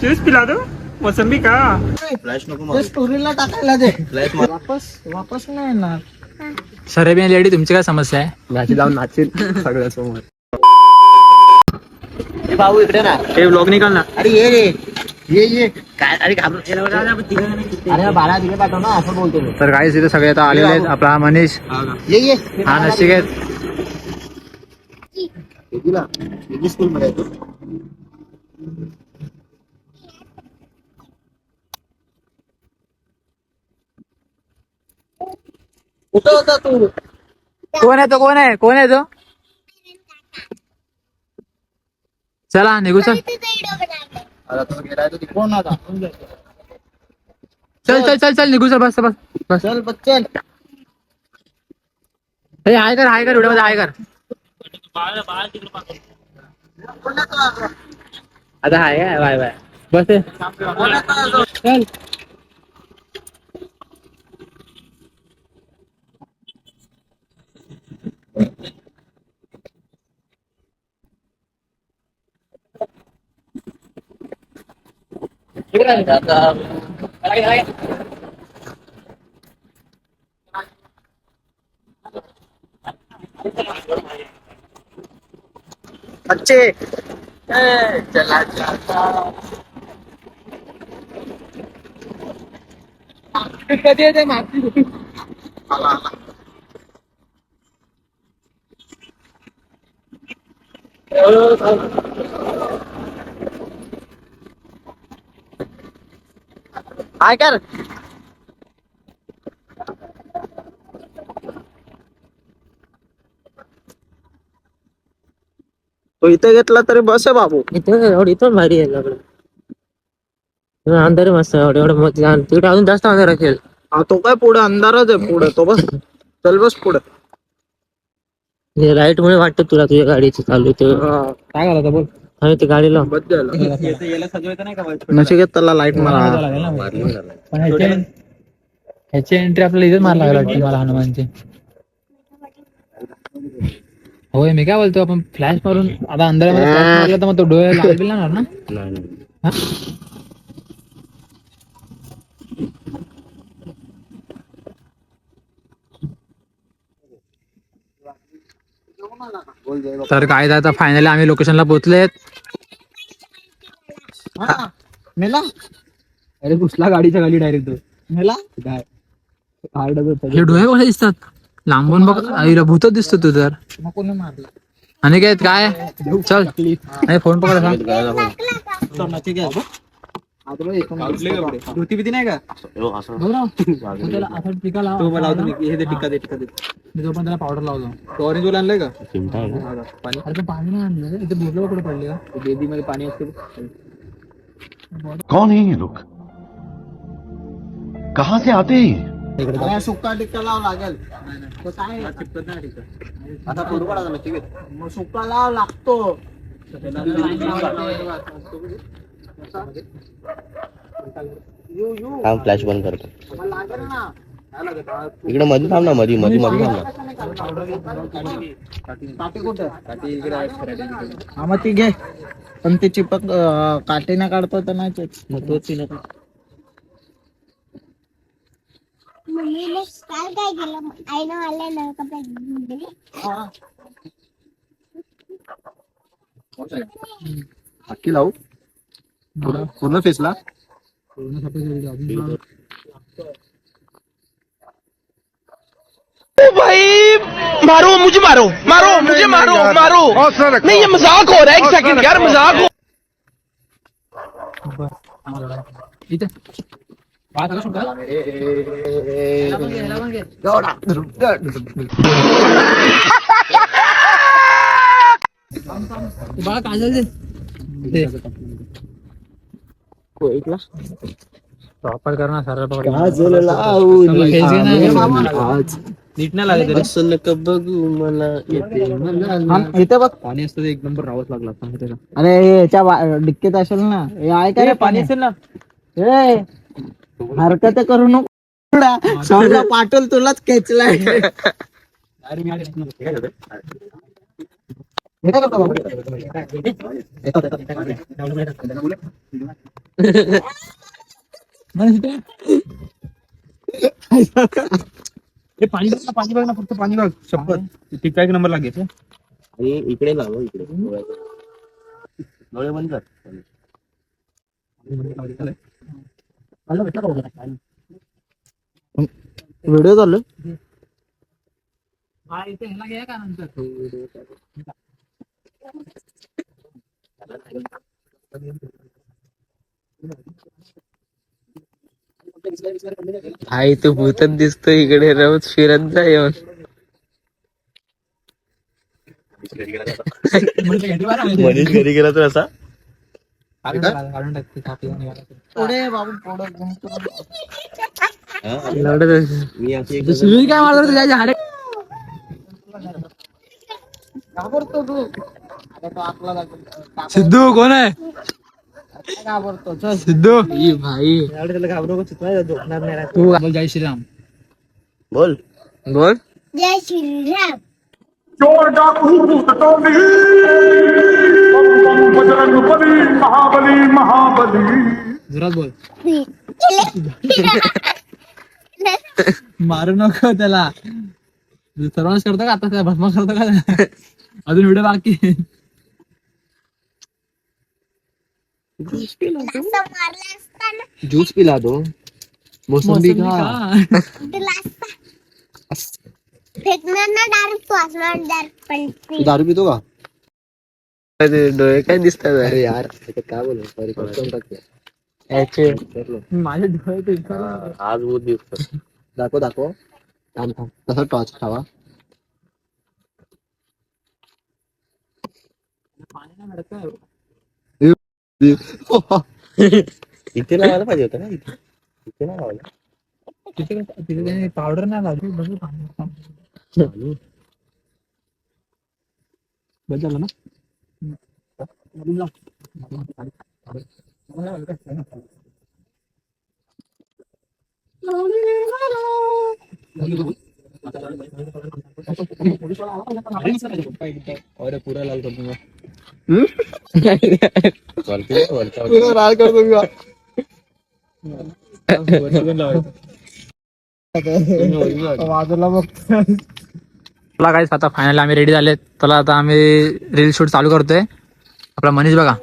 Juice पिला दो मोसंबी का. फ्लॅश नको स्टोरीला टाकायला दे. फ्लॅश वापस नाही येणार. सरेबियन लेडी तुमची काय समस्या आहे. घाटी जाऊन नाचील सगळ्यासमोर. भाऊ इकडे ना. हे व्लॉग निकाल ना. अरे ये रे ये काय अरे घाबरून अरे बाळा तिकडे पाठव ना असं बोलतो मी. तर काही तिथे सगळे आता आलेले आहेत. आपला मनीष ये हा नशिकेत. स्कूल मध्ये येतो. कुठं होता तू. कोण आहे तो कोण आहे तो. चला निघू चल. कोण आता. चल निघू चल. बस चल बच्चन. हे हाय कर व्हिडिओ मध्ये हाय कर. आता हाय काय बाय बस चल. अच्छे चला कधी येते मागची. हाय कर. तो इथे घेतला तरी बस आहे बाबू. इथून भारी आहे अंधार मस्त एवढं तिकडे अजून जास्त अंधार असेल. हा तो काय पुढे अंधारच आहे पुढे तो बस. चल बस पुढे. लाईट मुळे वाटतं तुला तुझ्या गाडीची चालू ते काय करायचं बोल. आणि ते गाडीला नशिकेत त्याला लाईट मारा. ह्याची एंट्री आपल्याला इथेच मारला वाटतं मला हनुमानची. होय मी काय बोलतो आपण फ्लॅश मारून आता अंधारामध्ये flash मारला तर मग तो डोळे लाल बिल लागणार ना. तर काय आता फायनली आम्ही लोकेशनला पोहोचलेत. मेला अरे घुसला गाडीच्या खाली डायरेक्ट. मेला हे डोळे कसे दिसतात लांबून बघ. आईला भूतच दिसतो तू तर. कोणी मारला. आणि काय काय चल फोन पकड. धोती भीती नाही का. मी पण त्याला पावडर लावतो. ऑरेंज वाला आणलंय का. अरे पाणी नाही आणलं इथे बोललो कुठे पडले का. बेबी मध्ये पाणी असते. कौन है ये लोग कहां से आते हैं सुक्का टिक्का लाव लागेल. आता फोटो काढा मग सुक्का लाव लागतो. फ्लॅश बंद करतो. लागेल ना. इकडे मध्ये थांब ना मध्ये थांब ना. काठी कुठे. हा मग ती घे. पण ते चिपक काठी ना काढतो तर नाही मग तोच मम्मीने काल काय केलं आईनं आले ना कपडे अक्की लावू पूर्ण फेसला. भाई मारो मुझे मारो नहीं ये मजाक हो रहा है. एक सेकंड यार मजाक हो. इथे बाळा काजल दे. प्रॉपर करणार सरळ पकड. नीट नाही लागत असं नका बघू मला येते इथे बघ पाणी असतं एक नंबर राहावंच लागला. अरे याच्या डिक्कीत असेल ना. हे आहे का रे पाणी असेल ना. हरकत करू नको. समजा पाटोल तुलाच खेचलाय. पाणी बघ ना, पाणी बघ ना, फक्त पाणी बघ. शपथ तिचा एक नंबर लागेल. आणि इकडे लाव, इकडे डोळे बंद कर. व्हिडिओ चालू आई तू भूतच दिसतो इकडे रोज फिरत जा येऊन. मनीष घरी गेला तर असा पुढे बाबू पुढे मी अशी काय मारतो तुझ्या हाडे घाबरतो तू. अरे तो आपला लागेल. सिद्धू कोण आहे घाबरतो चल. सिद्धू भाई त्याला घाबरू नको, चितवायला झोपणार नाही रात्री. तू बोल जय श्रीराम. बोल बोल. जय श्रीराम. जोरात बोल. मारू नको त्याला. सर्वांच करतो का आता त्या भस्मा करतो का अजून व्हिडिओ बाकी असं मारलं असताना ज्यूस पिला दो. मोसंबी का तुला असं फेकणार ना डायरेक्ट तू असणार डायरेक्ट पण तू दारू पितो का? डोळे काय दिसतात. अरे यार काय बोलू, सॉरी माझे डोळे आज बहुत दिवस. दाखव दाखव. थांब थांब तसं टॉर्च खावा. इथे लावायला पाहिजे होतं ना. इथे इथे नाही लावायला. तिथे पावडर नाही लागली बस झालं ना. अरे पुरा लाल करतो मी. लाल करतो मी. बाजूला बघ. चला काय आता फायनल आम्ही रेडी झाले. चला आता आम्ही रील शूट चालू करतोय. आपला मनीष बघा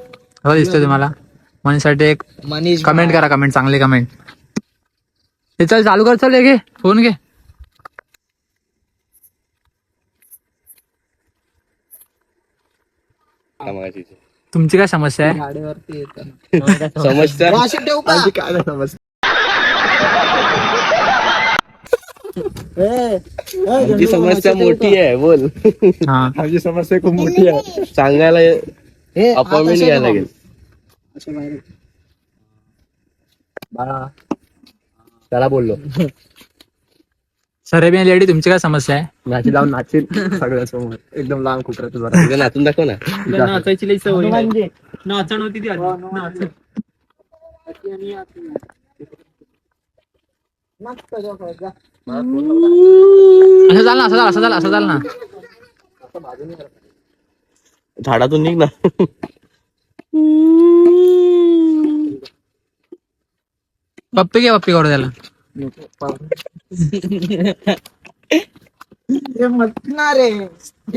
हो दिसतोय तुम्हाला. मनीषसाठी एक मनीष कमेंट करा. कमेंट चांगली कमेंट. ते चल चालू कर. चल घे फोन घे. तुमची काय समस्या आहे. गाडीवरती येतात. समस्या वाशी ठेवू का? काय नाही समस्या. आमची समस्या मोठी आहे. बोल. हा आमची समस्या खूप मोठी आहे. सांगायला अपॉइंटमेंट घ्यायला लागेल. त्याला बोललो सर बी लेडी तुमची काय समस्या आहे. नाची लावून नाचील सगळ्यासमोर एकदम लांब कुठं तुझा नाचून दाखव ना. नाचायची लई सवय आहे. नाचण होती ती असं झालं ना. असं झालं ना. झाडातून निघ ना. पप्पी घे. पप्पी काढू त्याला.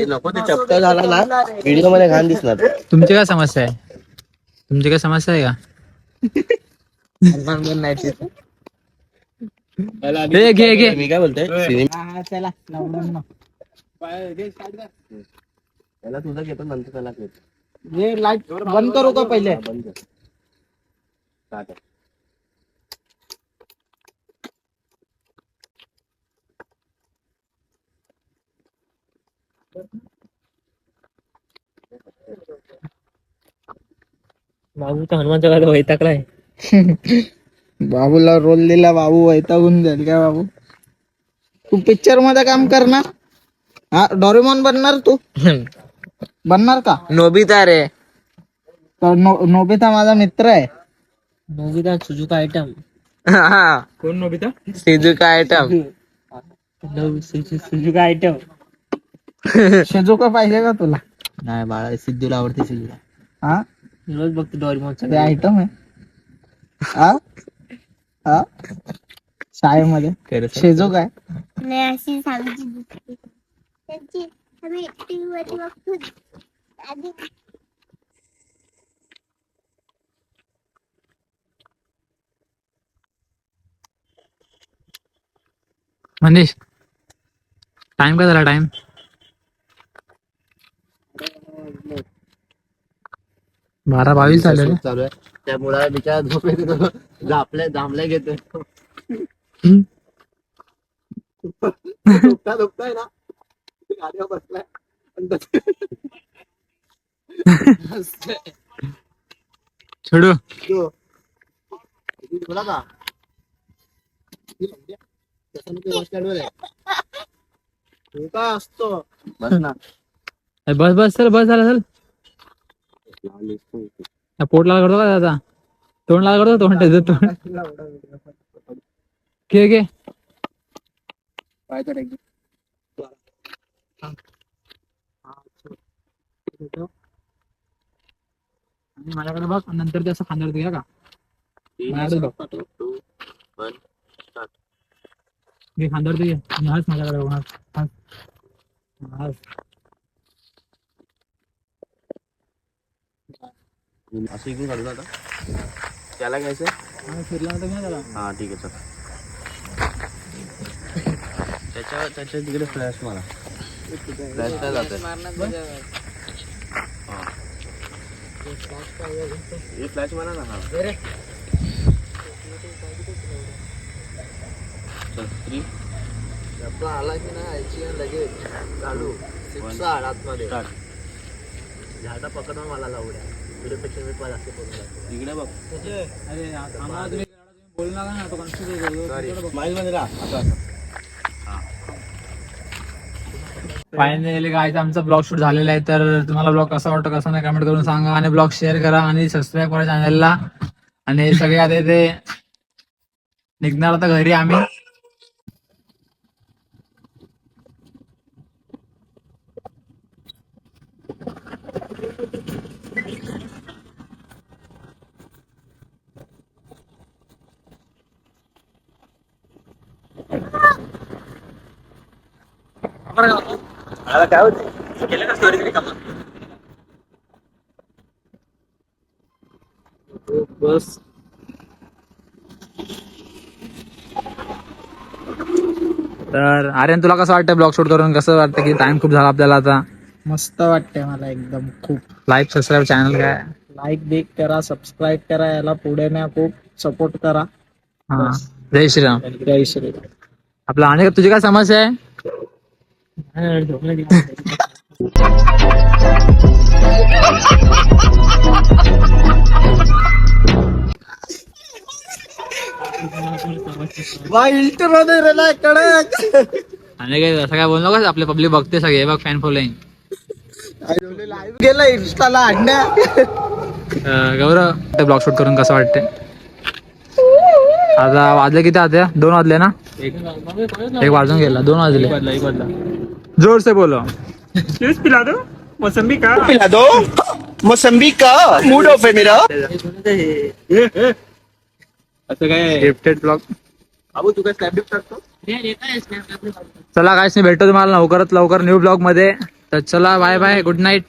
नको ते चपटा झाला ना व्हिडिओ मध्ये घाण दिसणार. तुमची काय समस्या आहे. तुमची काय समस्या आहे का. घे. मी काय बोलतोय चला त्याला तुझा घेतो नंतर त्याला घेतो. हे लाईट बंद करू का पहिले. बंद कर. स्टार्ट. बाबू तर हनुमान जगाला वैतागलाय. बाबूला रोल दिला. बाबू वैतागून जाईल काय बाबू. तू पिक्चर मध्ये काम करणार. हा डोरेमॉन बनणार तू. बनणार का. नोबिता रे. तर नोबिता माझा मित्र आहे. Nobita Shizuka item. कोण Nobita. Shizuka item. Shizuka item. Shizuka पाहिजे का तुला. नाही बाळा सिद्धूला आवडते. सिद्धूला हा रोज बघतो डोरेमॉन. ते आयटम आहे. हा हा शाळेमध्ये शेजो काय नाही अशी आमची दुसरी त्यांची आम्ही टीव्ही वर बघतो आधी मनीष टाइम काय झाला टाइम? बारा 22 झाले रे. चालू आहे त्या मुलाला बिचारा झोप येते जांभल्या घेतोय दुखताय ना गाडीवर बसलाय छोडू बोला का काय असतो बस ना बस बस चल बस झाला चल. पोट लाल करतो का दादा? तोंड लाल करतो तोंड तोंड घे घे. आणि माझ्याकडे बघ नंतर ते असं खांद्यावर घ्या का माझ्याकडे बघ घे खांद्यावर घे आणि हस माझ्याकडे बघ, हस हस हस. असं इकडून काढू आता त्याला घ्यायचं फिरला तर घ्या त्याला. हा ठीक आहे चल त्याच्या तिकडे फ्लॅश मारा फ्लॅश काय जात फ्लॅश मारा ना हा चल 3 आला की नाही लगेच चालू आतमध्ये झाडा पकडून मला लावड्या तुझ्यापेक्षा मी पण असते इकडे बघ अरे आम्हाला तुम्ही बोलू नका ना तो कन्फ्युज होतो. स्माईल मध्ये राहा फायनली गाईज आमचा ब्लॉग शूट झालेला आहे. तर तुम्हाला ब्लॉग कसा वाटतो कसा नाही कमेंट करून सांगा आणि ब्लॉग शेअर करा आणि सबस्क्राईब करा चॅनलला. आणि सगळे आता ते निघणार आता घरी आम्ही. काय होते केलं का स्टोरी तरी कमा बस. तर आर्यन तुला कसं वाटतं ब्लॉग शूट करून? कसं वाटतं की टाइम खूप झाला आपल्याला आता? मस्त वाटतंय मला एकदम खूप. लाईक सबस्क्राईब चॅनल काय लाईक बिक करा सबस्क्राईब करा याला पुढे ना खूप सपोर्ट करा. हा जय श्रीराम. जय श्री आपला आणि तुझी काय समस्या आहे? इंटरव्ह्यू दे रे ना कडक. आणि काय असं काय बोल नका आपले पब्लिक बघते सगळे बघ फॅन फॉलोइंग. लाईव्ह गेला इंस्टाला अंड्या. गौरव ब्लॉग शूट करून कसं वाटते? आता वाजले किती? आता 2 वाजले ना? 1 वाजून गेला. 2 वाजले. जोर से बोलो. पिला दो मोसंबी का पिला दो मौसम्बी का मूड ऑफ है मेरा असं काय गिफ्टेड ब्लॉग. बाबू तू काय स्नॅप टाकतो? चला काय नाही भेटतो तुम्हाला लवकरात लवकर न्यू ब्लॉग मध्ये. तर चला बाय बाय गुड नाईट.